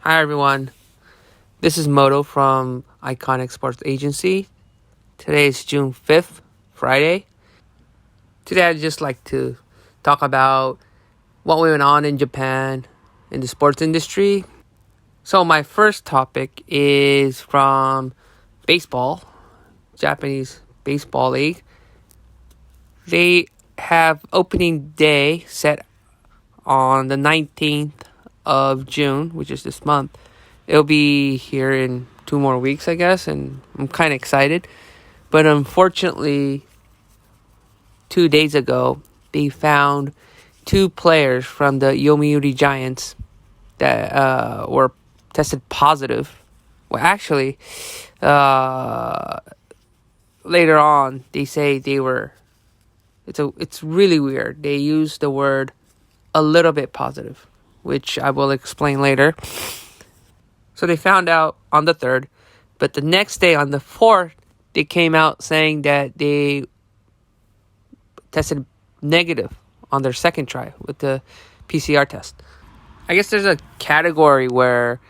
Hi everyone, this is MOTO from Iconic Sports Agency. Today is June 5th, Friday. Today I'd just like to talk about what went on in Japan in the sports industry. So my first topic is from baseball, Japanese Baseball League. They have opening day set on the 19th of June, which is this month. It'll be here in 2 more weeks, I guess, and I'm kind of excited. But unfortunately, 2 days ago, they found 2 players from the Yomiuri Giants that were tested positive. Well, actually, later on, they say they were. It's really weird. They use the word a little bit positive, which I will explain later. So they found out on the 3rd, but the next day on the 4th, they came out saying that they tested negative on their second try with the PCR test. I guess there's a category where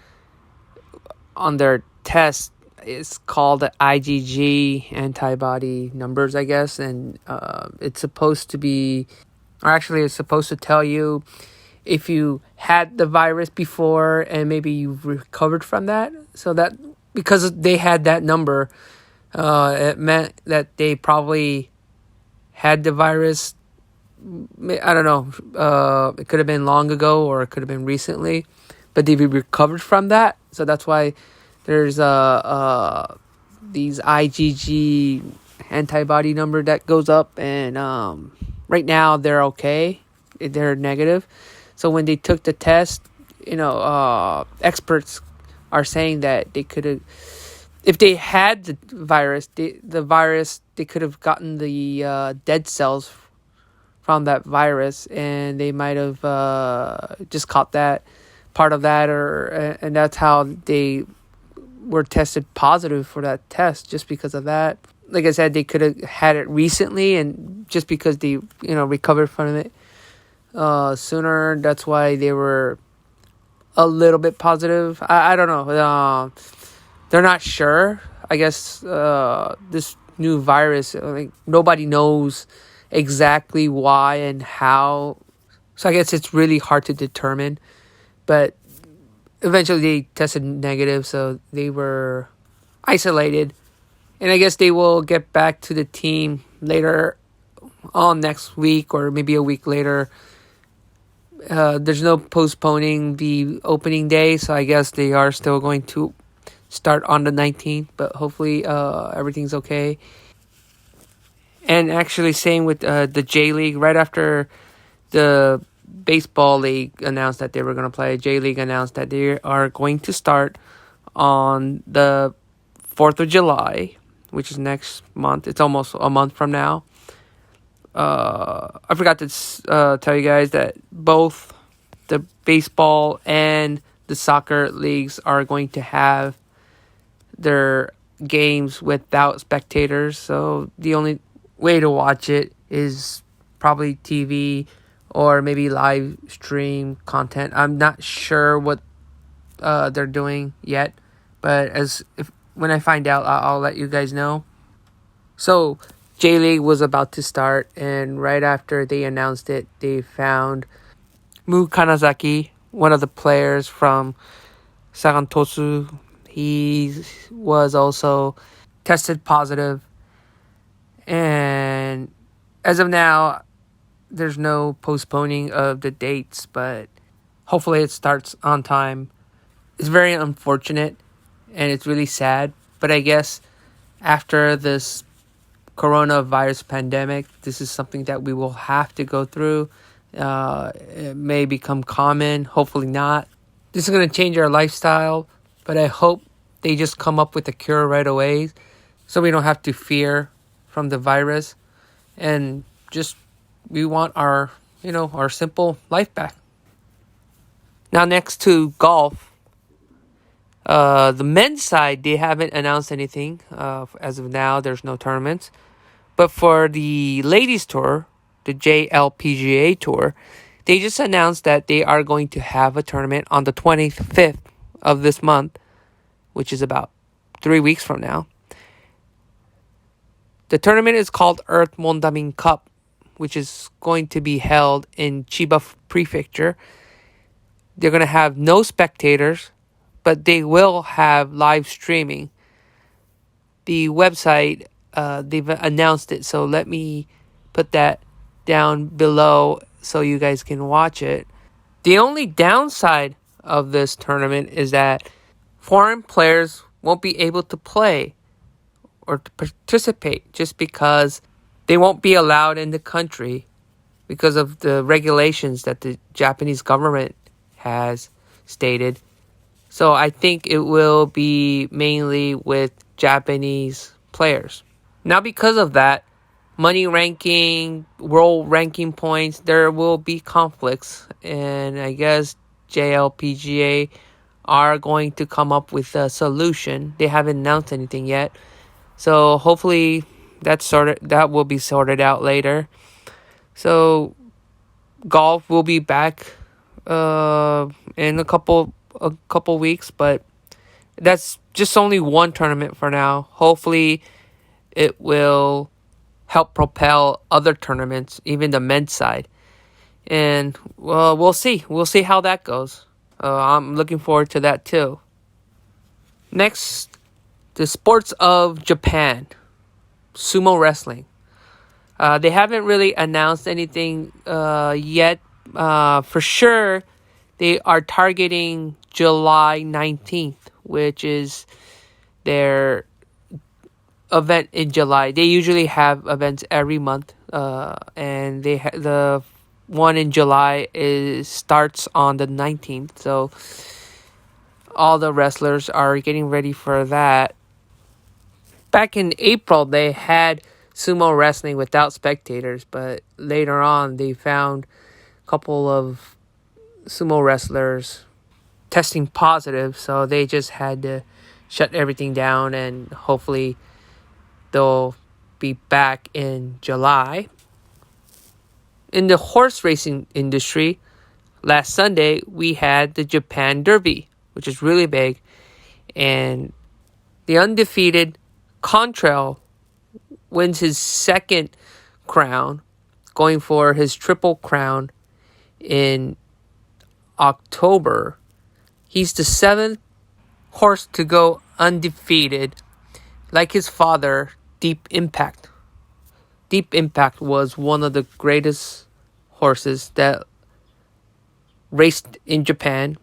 on their test it's called the IgG antibody numbers, I guess, and it's supposed to be, or actually it's supposed to tell you if you had the virus before and maybe you've recovered from that. So that because they had that number, it meant that they probably had the virus. I don't know. It could have been long ago or it could have been recently, but they recovered from that. So that's why there's these IgG antibody number that goes up, and right now they're okay. They're negative. So when they took the test, experts are saying that they could have, if they had the virus, they could have gotten the dead cells from that virus, and they might have just caught that part of that, and that's how they were tested positive for that test, just because of that. Like I said, they could have had it recently, and just because they recovered from it sooner, that's why they were a little bit positive. I don't know. They're not sure. I guess this new virus, nobody knows exactly why and how. So I guess it's really hard to determine. But eventually they tested negative, so they were isolated. And I guess they will get back to the team later on next week or maybe a week later. There's no postponing the opening day, so I guess they are still going to start on the 19th, but hopefully everything's okay. And actually, same with the J League. Right after the Baseball League announced that they were going to play, J League announced that they are going to start on the 4th of July, which is next month. It's almost a month from now. I forgot to tell you guys that both the baseball and the soccer leagues are going to have their games without spectators. So the only way to watch it is probably TV or maybe live stream content. I'm not sure what they're doing yet, but when I find out, I'll let you guys know. So J League was about to start, and right after they announced it, they found Mu Kanazaki, one of the players from Sagan Tosu. He was also tested positive, and as of now, there's no postponing of the dates, but hopefully it starts on time. It's very unfortunate, and it's really sad, but I guess after this coronavirus pandemic, this is something that we will have to go through. It may become common, hopefully not. This is going to change our lifestyle, but I hope they just come up with a cure right away so we don't have to fear from the virus, and just we want our simple life back. Now next to golf, the men's side, they haven't announced anything. As of now, there's no tournaments. But for the ladies tour, the JLPGA tour, they just announced that they are going to have a tournament on the 25th of this month, which is about 3 weeks from now. The tournament is called Earth Mondamin Cup, which is going to be held in Chiba Prefecture. They're going to have no spectators, but they will have live streaming. The website, they've announced it, so let me put that down below so you guys can watch it. The only downside of this tournament is that foreign players won't be able to play or to participate just because they won't be allowed in the country because of the regulations that the Japanese government has stated. So I think it will be mainly with Japanese players. Now, because of that, money ranking, world ranking points, there will be conflicts. And I guess JLPGA are going to come up with a solution. They haven't announced anything yet. So hopefully that will be sorted out later. So golf will be back in a couple weeks, but that's just only one tournament for now. Hopefully it will help propel other tournaments, even the men's side. And well, we'll see how that goes. I'm looking forward to that too. Next, the sports of Japan, sumo wrestling. They haven't really announced anything yet. For sure, they are targeting July 19th, which is their event in July. They usually have events every month, and the one in July starts on the 19th. So all the wrestlers are getting ready for that. Back in April, they had sumo wrestling without spectators, but later on, they found a couple of sumo wrestlers testing positive, so they just had to shut everything down, and hopefully they'll be back in July. In the horse racing industry, last Sunday, we had the Japan Derby, which is really big, and the undefeated Contrail wins his second crown, going for his triple crown in October. He's the 7th horse to go undefeated, like his father, Deep Impact. Deep Impact was one of the greatest horses that raced in Japan.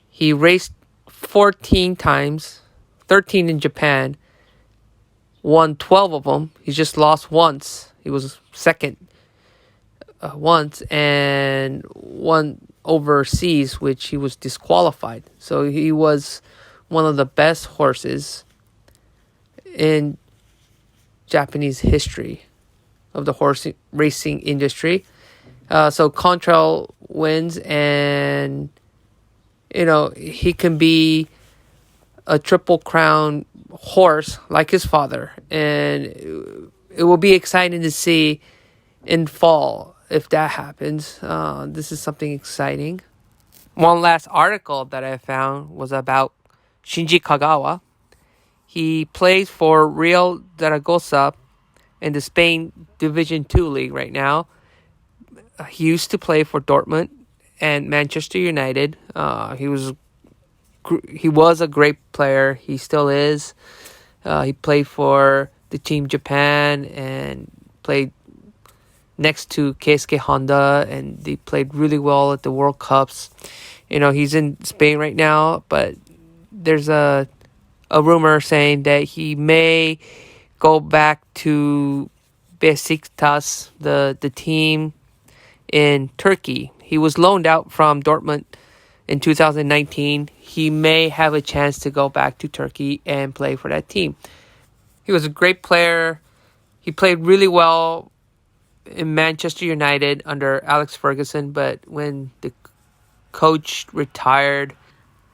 He raced 14 times, 13 in Japan, won 12 of them. He just lost once. He was second once, and won overseas, which he was disqualified. So he was one of the best horses in Japanese history of the horse racing industry. So Contrail wins, and he can be a triple crown horse like his father, and it will be exciting to see in fall if that happens. This is something exciting. One last article that I found was about Shinji Kagawa. He plays for Real Zaragoza in the Spain Division 2 league right now. He used to play for Dortmund and Manchester United. He was a great player. He still is. He played for the Team Japan and played next to Keisuke Honda, and they played really well at the World Cups. He's in Spain right now, but there's a rumor saying that he may go back to Besiktas, the team in Turkey. He was loaned out from Dortmund in 2019. He may have a chance to go back to Turkey and play for that team. He was a great player. He played really well in Manchester United under Alex Ferguson, but when the coach retired,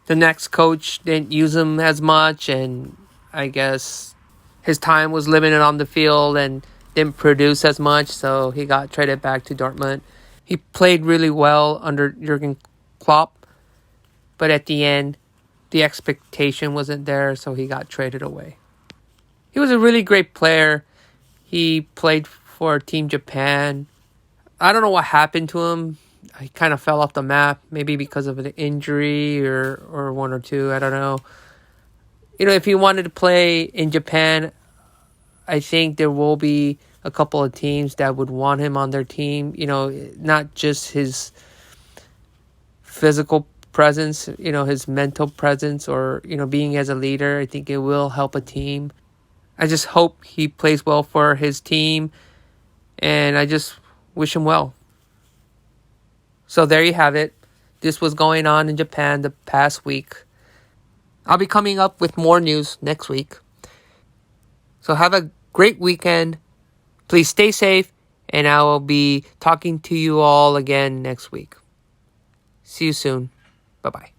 the next coach didn't use him as much, and I guess his time was limited on the field and didn't produce as much, so he got traded back to Dortmund. He played really well under Jurgen Klopp, but at the end, the expectation wasn't there, so he got traded away. He was a really great player. He played for Team Japan. I don't know what happened to him. He kind of fell off the map, maybe because of an injury or one or two. I don't know. If he wanted to play in Japan, I think there will be a couple of teams that would want him on their team. Not just his physical presence, his mental presence or, being as a leader. I think it will help a team. I just hope he plays well for his team, and I just wish him well. So there you have it. This was going on in Japan the past week. I'll be coming up with more news next week. So have a great weekend. Please stay safe, and I will be talking to you all again next week. See you soon. Bye-bye.